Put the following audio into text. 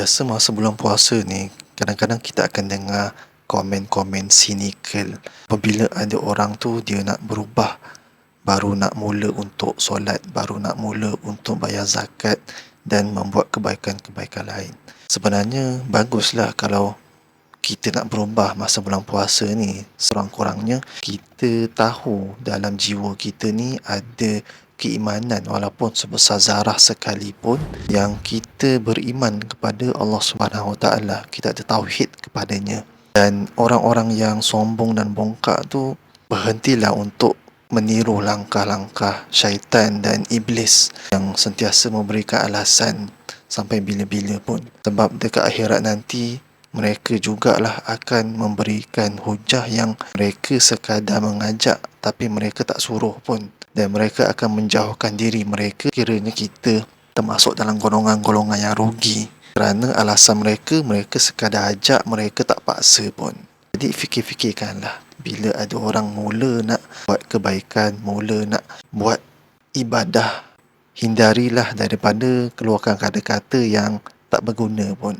Biasa masa bulan puasa ni, kadang-kadang kita akan dengar komen-komen sinikal. Apabila ada orang tu dia nak berubah, baru nak mula untuk solat, baru nak mula untuk bayar zakat dan membuat kebaikan-kebaikan lain. Sebenarnya baguslah kalau kita nak berubah masa bulan puasa ni. Sekurang-kurangnya kita tahu dalam jiwa kita ni ada keimanan, walaupun sebesar zarah sekalipun, yang kita beriman kepada Allah Subhanahu Wa Taala, kita ada tauhid kepadanya. Dan orang-orang yang sombong dan bongkak tu, berhentilah untuk meniru langkah-langkah syaitan dan iblis yang sentiasa memberikan alasan sampai bila-bila pun. Sebab dekat akhirat nanti mereka jugalah akan memberikan hujah yang mereka sekadar mengajak tapi mereka tak suruh pun, dan mereka akan menjauhkan diri mereka kiranya kita termasuk dalam golongan-golongan yang rugi kerana alasan mereka sekadar ajak, mereka tak paksa pun. Jadi fikir-fikirkanlah, bila ada orang mula nak buat kebaikan, mula nak buat ibadah, hindarilah daripada keluarkan kata-kata yang tak berguna pun.